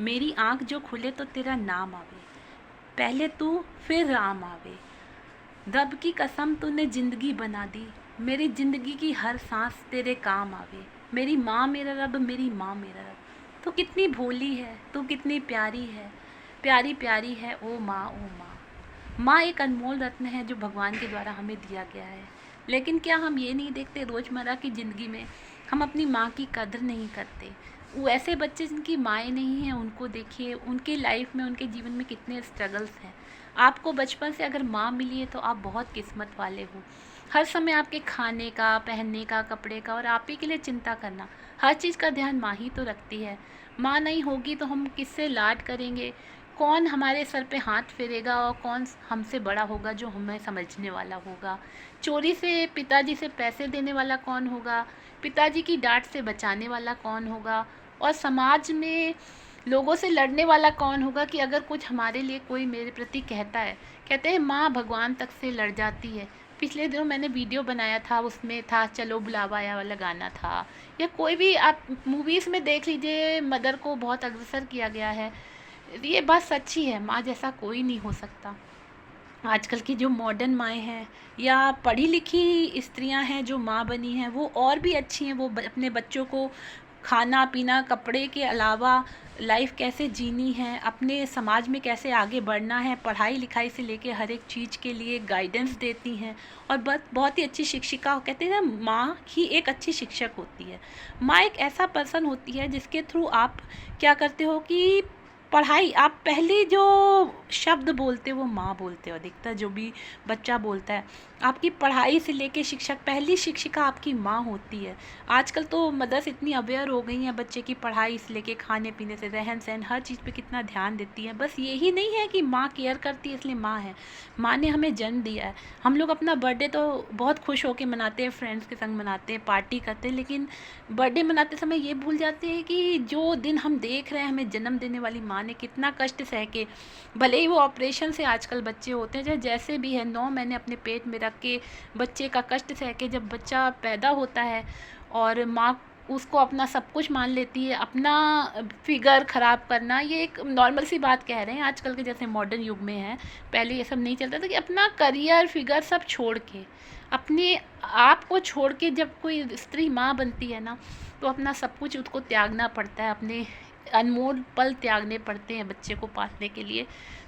मेरी आँख जो खुले तो तेरा नाम आवे, पहले तू फिर राम आवे। रब की कसम तूने ज़िंदगी बना दी, मेरी ज़िंदगी की हर सांस तेरे काम आवे। मेरी माँ मेरा रब, मेरी माँ मेरा रब। तू कितनी भोली है, तू कितनी प्यारी है, प्यारी प्यारी है ओ माँ ओ माँ। माँ एक अनमोल रत्न है जो भगवान के द्वारा हमें दिया गया है। लेकिन क्या हम ये नहीं देखते रोज़मर्रा की ज़िंदगी में हम अपनी माँ की कदर नहीं करते। वो ऐसे बच्चे जिनकी माएँ नहीं हैं, उनको देखिए, उनकी लाइफ में, उनके जीवन में कितने स्ट्रगल्स हैं। आपको बचपन से अगर माँ मिली है तो आप बहुत किस्मत वाले हो। हर समय आपके खाने का, पहनने का, कपड़े का और आप ही के लिए चिंता करना, हर चीज़ का ध्यान माँ ही तो रखती है। माँ नहीं होगी तो हम किससे लाड करेंगे, कौन हमारे सर पे हाथ फेरेगा और कौन हमसे बड़ा होगा जो हमें समझने वाला होगा। चोरी से पिताजी से पैसे देने वाला कौन होगा, पिताजी की डांट से बचाने वाला कौन होगा, और समाज में लोगों से लड़ने वाला कौन होगा कि अगर कुछ हमारे लिए कोई मेरे प्रति कहता है। कहते हैं माँ भगवान तक से लड़ जाती है। पिछले दिनों मैंने वीडियो बनाया था, उसमें था चलो बुलावा आया वाला गाना था, या कोई भी आप मूवीज़ में देख लीजिए, मदर को बहुत अग्रसर किया गया है। ये बात सच्ची है, माँ जैसा कोई नहीं हो सकता। आजकल की जो मॉडर्न माएँ हैं या पढ़ी लिखी स्त्रियां हैं जो माँ बनी हैं, वो और भी अच्छी हैं। वो अपने बच्चों को खाना पीना कपड़े के अलावा लाइफ कैसे जीनी है, अपने समाज में कैसे आगे बढ़ना है, पढ़ाई लिखाई से लेके हर एक चीज़ के लिए गाइडेंस देती हैं। और बहुत ही अच्छी शिक्षिका, कहते हैं ना, माँ ही एक अच्छी शिक्षक होती है। माँ एक ऐसा पर्सन होती है जिसके थ्रू आप क्या करते हो कि पढ़ाई, आप पहले जो शब्द बोलते हो वो माँ बोलते हो। अधिकतर जो भी बच्चा बोलता है, आपकी पढ़ाई से लेके शिक्षक, पहली शिक्षिका आपकी माँ होती है। आजकल तो मदर्स इतनी अवेयर हो गई हैं बच्चे की पढ़ाई से लेके खाने पीने से रहन सहन हर चीज़ पे कितना ध्यान देती हैं। बस यही नहीं है कि माँ केयर करती है इसलिए माँ है, माँ ने हमें जन्म दिया है। हम लोग अपना बर्थडे तो बहुत खुश होकर मनाते हैं, फ्रेंड्स के संग मनाते हैं, पार्टी करते हैं, लेकिन बर्थडे मनाते समय ये भूल जाते हैं कि जो दिन हम देख रहे हैं, हमें जन्म देने वाली माँ ने कितना कष्ट सह के, भले ही वो ऑपरेशन से आजकल बच्चे होते हैं, चाहे जैसे भी है, 9 महीने अपने पेट में रख के बच्चे का कष्ट सह के जब बच्चा पैदा होता है और माँ उसको अपना सब कुछ मान लेती है, अपना फिगर ख़राब करना ये एक नॉर्मल सी बात कह रहे हैं आजकल के जैसे मॉडर्न युग में है। पहले ये सब नहीं चलता था कि अपना करियर फिगर सब छोड़ के, अपने आप को छोड़ के जब कोई स्त्री माँ बनती है ना, तो अपना सब कुछ उसको त्यागना पड़ता है, अपने अनमोल पल त्यागने पड़ते हैं बच्चे को पालने के लिए।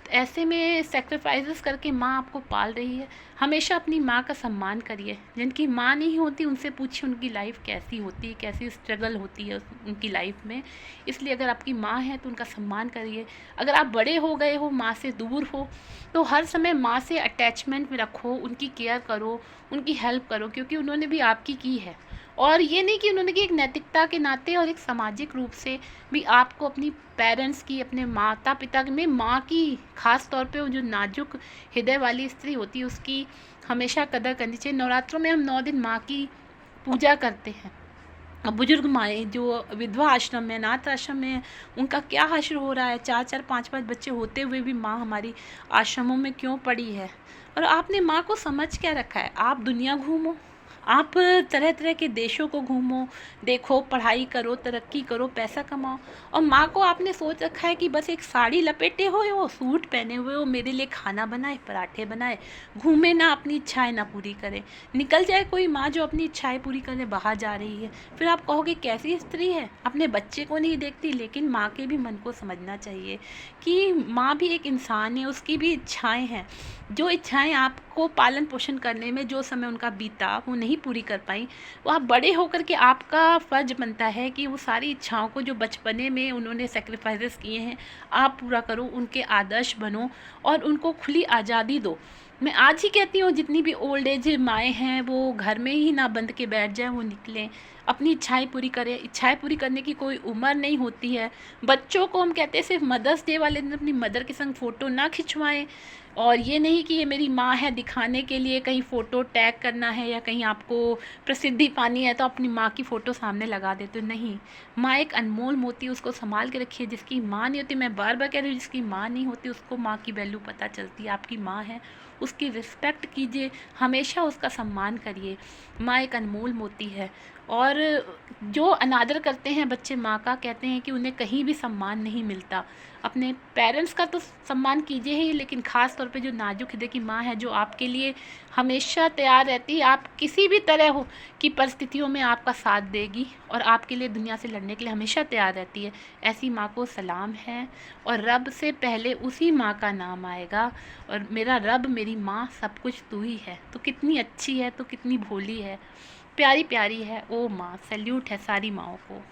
तो ऐसे में सेक्रीफाइसेस करके माँ आपको पाल रही है। हमेशा अपनी माँ का सम्मान करिए। जिनकी माँ नहीं होती उनसे पूछिए उनकी लाइफ कैसी होती है, कैसी स्ट्रगल होती है उनकी लाइफ में। इसलिए अगर आपकी माँ है तो उनका सम्मान करिए। अगर आप बड़े हो गए हो, माँ से दूर हो, तो हर समय माँ से अटैचमेंट में रखो, उनकी केयर करो, उनकी हेल्प करो, क्योंकि उन्होंने भी आपकी की है। और ये नहीं कि उन्होंने की, एक नैतिकता के नाते और एक सामाजिक रूप से भी आपको अपनी पेरेंट्स की, अपने माता पिता में माँ की ख़ास तौर पे वो जो नाजुक हृदय वाली स्त्री होती है उसकी हमेशा कदर करनी चाहिए। नवरात्रों में हम 9 दिन माँ की पूजा करते हैं। अब बुजुर्ग माएँ जो विधवा आश्रम में, अनाथ आश्रम में हैं, उनका क्या हश्र हो रहा है। 4-4 5-5 बच्चे होते हुए भी माँ हमारी आश्रमों में क्यों पड़ी है। और आपने माँ को समझ क्या रखा है। आप दुनिया घूमो, आप तरह तरह के देशों को घूमो, देखो, पढ़ाई करो, तरक्की करो, पैसा कमाओ, और माँ को आपने सोच रखा है कि बस एक साड़ी लपेटे हुए हो, सूट पहने हुए हो, मेरे लिए खाना बनाए, पराठे बनाए, घूमे ना, अपनी इच्छाएं ना पूरी करे। निकल जाए कोई माँ जो अपनी इच्छाएं पूरी करने बाहर जा रही है, फिर आप कहोगे कैसी स्त्री है, अपने बच्चे को नहीं देखती। लेकिन माँ के भी मन को समझना चाहिए कि माँ भी एक इंसान है, उसकी भी इच्छाएं हैं। जो इच्छाएं आपको पालन पोषण करने में जो समय उनका बीता वो नहीं पूरी कर पाई, वो आप बड़े होकर के आपका फ़र्ज बनता है कि वो सारी इच्छाओं को जो बचपने में उन्होंने सेक्रीफाइसेस किए हैं आप पूरा करो, उनके आदर्श बनो और उनको खुली आज़ादी दो। मैं आज ही कहती हूँ जितनी भी ओल्ड एज माएँ हैं वो घर में ही ना बंद के बैठ जाएं, वो निकलें, अपनी इच्छाएं पूरी करें। इच्छाएं पूरी करने की कोई उम्र नहीं होती है। बच्चों को हम कहते हैं सिर्फ मदर्स डे वाले दिन अपनी मदर के संग फ़ोटो ना खिंचवाएं, और ये नहीं कि ये मेरी माँ है दिखाने के लिए कहीं फ़ोटो टैग करना है, या कहीं आपको प्रसिद्धि पानी है तो अपनी माँ की फ़ोटो सामने लगा देते हो। नहीं, माँ एक अनमोल मोती, उसको संभाल के रखिए। जिसकी माँ नहीं होती, मैं बार बार कह रही हूँ, जिसकी माँ नहीं होती उसको माँ की वैल्यू पता चलती है। आपकी माँ है, उसकी रिस्पेक्ट कीजिए, हमेशा उसका सम्मान करिए। माँ एक अनमोल मोती है और जो अनादर करते हैं बच्चे माँ का, कहते हैं कि उन्हें कहीं भी सम्मान नहीं मिलता। अपने पेरेंट्स का तो सम्मान कीजिए ही, लेकिन ख़ास तौर पे जो नाजुक हृदय की माँ है, जो आपके लिए हमेशा तैयार रहती है, आप किसी भी तरह हो की परिस्थितियों में आपका साथ देगी और आपके लिए दुनिया से लड़ने के लिए हमेशा तैयार रहती है, ऐसी माँ को सलाम है। और रब से पहले उसी माँ का नाम आएगा। और मेरा रब, मेरी माँ, सब कुछ तू ही है। तो कितनी अच्छी है, तो कितनी भोली है, प्यारी प्यारी है। ओ माँ, सैल्यूट है सारी माँओं को।